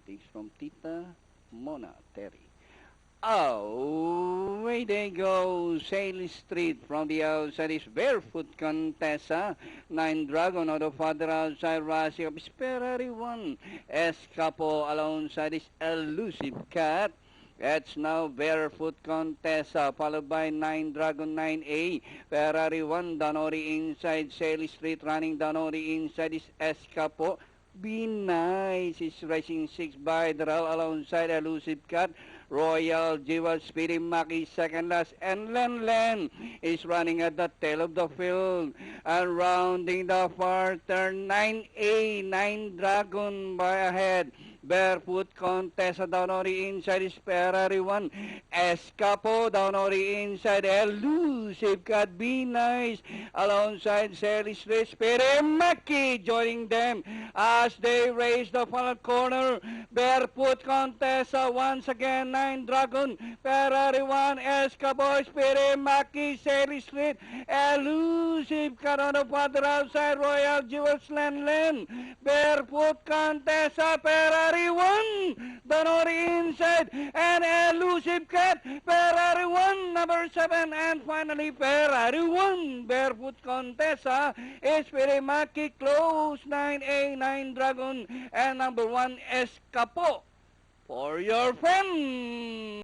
greetings from Tita Mona Terry. Away they go, Sail Street from the outside is Barefoot Contessa. Nine Dragon out of father outside, Rasi of Ferrari 1. Escapo alongside is Elusive Cat. That's now Barefoot Contessa, followed by 9 Dragon 9A. Ferrari 1, Danori inside, Sail Street running, Danori inside is Escapo. Be Nice is racing 6 by Daral alongside Elusive Cat. Royal Jewel Speedy Maki second last, and Len is running at the tail of the field. And rounding the far turn, 9A, 9 Dragon by ahead. Barefoot Contessa down on the inside is Ferrari 1. Escapo down on the inside. Elusive Cat, Be Nice alongside Celis Race. Maki joining them as they race the final corner. Barefoot Contessa once again. 9 Dragon, Ferrari 1, Escapo, Maki, Celis Street. Elusive Cat on the father outside. Royal Jewels, Len. Barefoot Contessa, Ferrari 1, Danori inside, and Elusive Cat, Ferrari 1, number 7, and finally Ferrari 1, Barefoot Contessa, Maki close, 9A, 9 Dragon, and number 1, Escapo, for your friend.